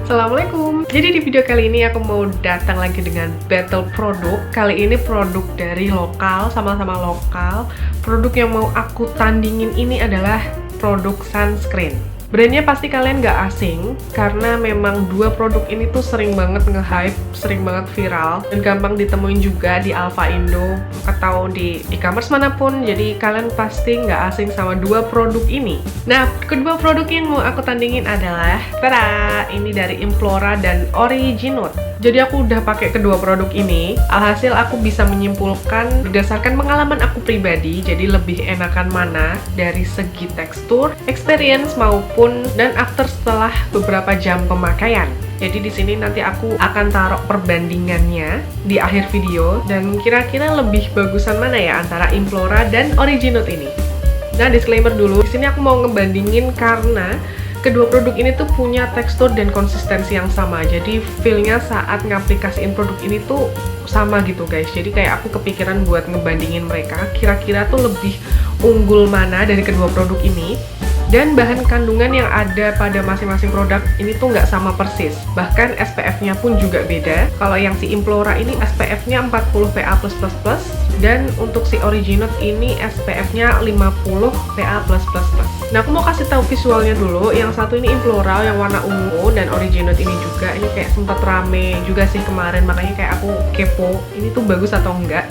Assalamualaikum. Jadi di video kali ini aku mau datang lagi dengan battle produk. Kali ini produk dari lokal, sama-sama lokal. Produk yang mau aku tandingin ini adalah produk sunscreen. Brandnya pasti kalian gak asing, karena memang dua produk ini tuh sering banget nge-hype, sering banget viral, dan gampang ditemuin juga di Alfa Indo atau di e-commerce manapun, jadi kalian pasti gak asing sama dua produk ini. Nah, kedua produk yang mau aku tandingin adalah, tada, ini dari Implora dan Originote. Jadi aku udah pakai kedua produk ini, alhasil aku bisa menyimpulkan berdasarkan pengalaman aku pribadi, jadi lebih enakan mana dari segi tekstur, experience maupun dan after setelah beberapa jam pemakaian. Jadi di sini nanti aku akan taruh perbandingannya di akhir video dan kira-kira lebih bagusan mana ya antara Implora dan Originote ini. Nah, disclaimer dulu, di sini aku mau ngebandingin karena kedua produk ini tuh punya tekstur dan konsistensi yang sama. Jadi feel-nya saat ngaplikasiin produk ini tuh sama gitu guys. Jadi kayak aku kepikiran buat ngebandingin mereka, kira-kira tuh lebih unggul mana dari kedua produk ini. Dan bahan kandungan yang ada pada masing-masing produk ini tuh nggak sama persis. Bahkan SPF-nya pun juga beda. Kalau yang si Implora ini SPF-nya 40 PA+++, dan untuk si Originote ini SPF-nya 50 PA+++. Nah, aku mau kasih tahu visualnya dulu. Yang satu ini Implora yang warna ungu, dan Originote ini juga. Ini kayak sempat rame juga sih kemarin, makanya kayak aku kepo. Ini tuh bagus atau enggak?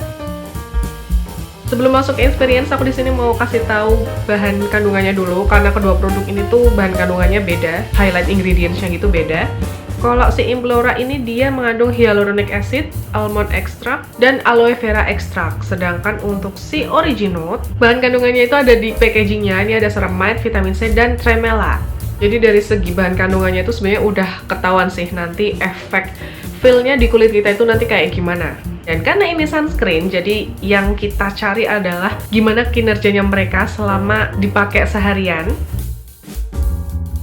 Sebelum masuk ke experience, aku di sini mau kasih tahu bahan kandungannya dulu, karena kedua produk ini tuh bahan kandungannya beda, highlight ingredients-nya gitu beda. Kalau si Implora ini dia mengandung hyaluronic acid, almond extract, dan aloe vera extract. Sedangkan untuk si Originote, bahan kandungannya itu ada di packagingnya. Ini ada ceramide, vitamin C, dan tremella. Jadi dari segi bahan kandungannya itu sebenarnya udah ketahuan sih nanti efek feel-nya di kulit kita itu nanti kayak gimana. Dan karena ini sunscreen, jadi yang kita cari adalah gimana kinerjanya mereka selama dipakai seharian.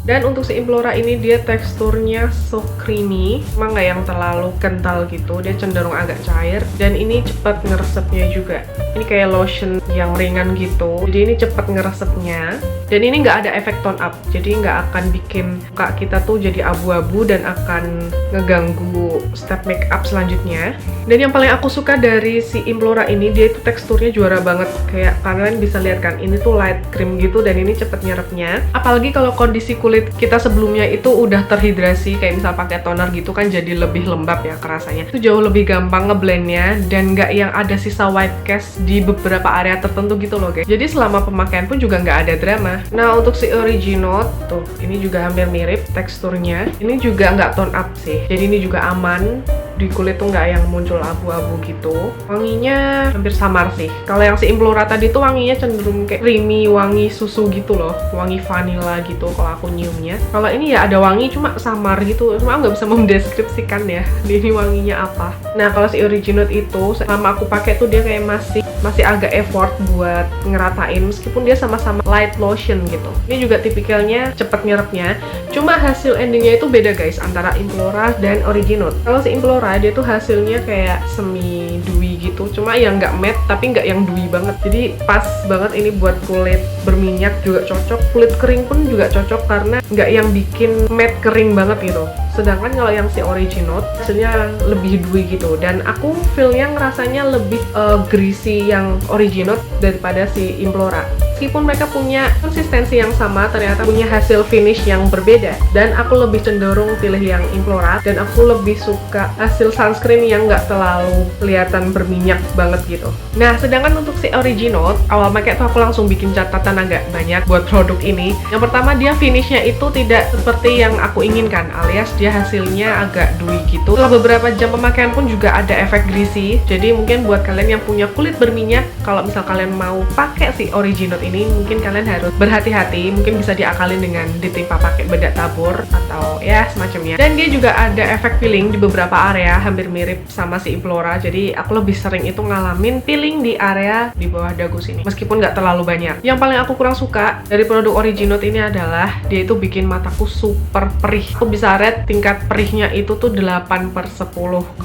Dan untuk si Implora ini dia teksturnya so creamy, emang nggak yang terlalu kental gitu, dia cenderung agak cair. Dan ini cepat ngeresepnya juga. Ini kayak lotion yang ringan gitu, jadi ini cepat ngeresepnya. Dan ini nggak ada efek tone up, jadi nggak akan bikin muka kita tuh jadi abu-abu dan akan ngeganggu step make up selanjutnya. Dan yang paling aku suka dari si Implora ini, dia itu teksturnya juara banget. Kayak kalian bisa lihat kan, ini tuh light cream gitu dan ini cepet nyerapnya. Apalagi kalau kondisi kulit kita sebelumnya itu udah terhidrasi, kayak misal pakai toner gitu kan jadi lebih lembab ya kerasanya. Itu jauh lebih gampang ngeblendnya dan nggak yang ada sisa white cast di beberapa area tertentu gitu loh guys. Jadi selama pemakaian pun juga nggak ada drama. Nah, untuk si Originote, tuh ini juga hampir mirip teksturnya. Ini juga nggak tone up sih, jadi ini juga aman. Di kulit tuh nggak yang muncul abu-abu gitu. Wanginya hampir samar sih. Kalau yang si Implora tadi tuh wanginya cenderung kayak creamy, wangi susu gitu loh, wangi vanilla gitu kalau aku nyiumnya. Kalau ini ya ada wangi cuma samar gitu, cuma aku nggak bisa mendeskripsikan ya ini wanginya apa. Nah, kalau si Originote itu selama aku pakai tuh dia kayak masih agak effort buat ngeratain, meskipun dia sama-sama light lotion gitu. Ini juga tipikalnya cepet nyerapnya, cuma hasil endingnya itu beda guys antara Implora dan Originote. Kalau si Implora dia tuh hasilnya kayak semi dewy gitu, cuma yang nggak matte tapi nggak yang dewy banget. Jadi pas banget ini buat kulit berminyak juga cocok, kulit kering pun juga cocok karena nggak yang bikin matte kering banget gitu. Sedangkan kalau yang si Originote hasilnya lebih dewy gitu, dan aku feel-nya ngerasanya lebih greasy yang Originote daripada si Implora. Meskipun mereka punya konsistensi yang sama, ternyata punya hasil finish yang berbeda. Dan aku lebih cenderung pilih yang Implora, dan aku lebih suka hasil sunscreen yang nggak terlalu kelihatan berminyak banget gitu. Nah, sedangkan untuk si Originote, awal pakai tuh aku langsung bikin catatan agak banyak buat produk ini. Yang pertama, dia finishnya itu tidak seperti yang aku inginkan, alias dia hasilnya agak dewy gitu. Setelah beberapa jam pemakaian pun juga ada efek greasy. Jadi mungkin buat kalian yang punya kulit berminyak, kalau misal kalian mau pakai si Originote ini, mungkin kalian harus berhati-hati. Mungkin bisa diakalin dengan ditimpa pakai bedak tabur atau ya semacamnya. Dan dia juga ada efek peeling di beberapa area, hampir mirip sama si Implora. Jadi aku lebih sering itu ngalamin peeling di area di bawah dagu sini, meskipun nggak terlalu banyak. Yang paling aku kurang suka dari produk Originote ini adalah dia itu bikin mataku super perih. Aku bisa rate tingkat perihnya itu tuh 8/10,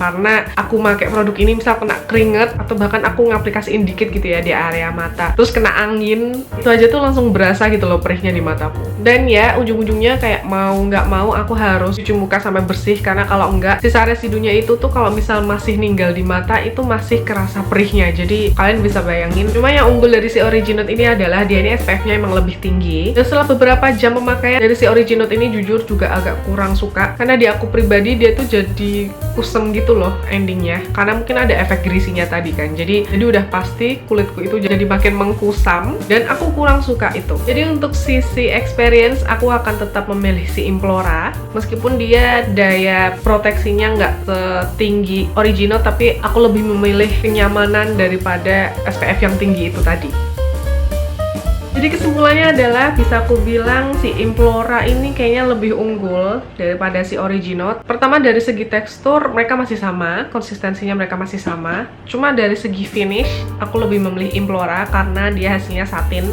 karena aku pakai produk ini misal kena keringet atau bahkan aku ngaplikasiin dikit gitu ya di area mata, terus kena angin dingin, itu aja tuh langsung berasa gitu loh perihnya di mataku. Dan ya ujung-ujungnya kayak mau nggak mau aku harus cuci muka sampai bersih, karena kalau enggak sisa residunya itu tuh kalau misal masih ninggal di mata itu masih kerasa perihnya. Jadi kalian bisa bayangin. Cuma yang unggul dari si Originote ini adalah dia ini SPF-nya emang lebih tinggi. Dan setelah beberapa jam pemakaian dari si Originote ini jujur juga agak kurang suka, karena di aku pribadi dia tuh jadi kusem gitu loh endingnya, karena mungkin ada efek greasy-nya tadi kan. Jadi udah pasti kulitku itu jadi makin mengkusam dan aku kurang suka itu. Jadi untuk sisi experience aku akan tetap memilih si Implora, meskipun dia daya proteksinya nggak setinggi Originote, tapi aku lebih memilih kenyamanan daripada SPF yang tinggi itu tadi. Jadi kesimpulannya adalah bisa aku bilang si Implora ini kayaknya lebih unggul daripada si Originote. Pertama dari segi tekstur mereka masih sama, konsistensinya mereka masih sama. Cuma dari segi finish aku lebih memilih Implora karena dia hasilnya satin,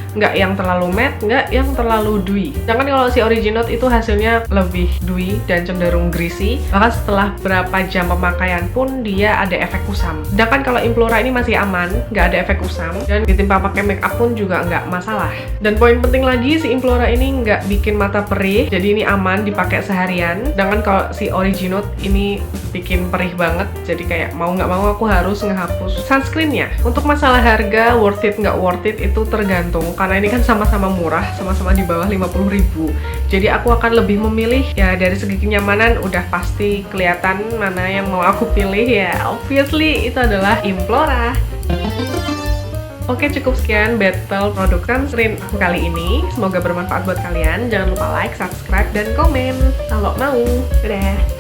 nggak yang terlalu matte, nggak yang terlalu dewy. Sedangkan kalau si Originote itu hasilnya lebih dewy dan cenderung greasy. Bahkan setelah berapa jam pemakaian pun dia ada efek kusam. Sedangkan kalau Implora ini masih aman, nggak ada efek kusam, dan ditimpa pakai make up pun juga nggak masalah. Dan poin penting lagi, si Implora ini nggak bikin mata perih, jadi ini aman dipakai seharian. Sedangkan kalau si Originote ini bikin perih banget, jadi kayak mau nggak mau aku harus ngehapus sunscreennya. Untuk masalah harga, worth it nggak worth it itu tergantung, karena ini kan sama-sama murah, sama-sama di bawah 50.000. Jadi aku akan lebih memilih ya dari segi kenyamanan udah pasti kelihatan mana yang mau aku pilih ya. Obviously itu adalah Implora. Oke, cukup sekian battle produk sunscreen aku kali ini. Semoga bermanfaat buat kalian. Jangan lupa like, subscribe, dan komen kalau mau. Dadah!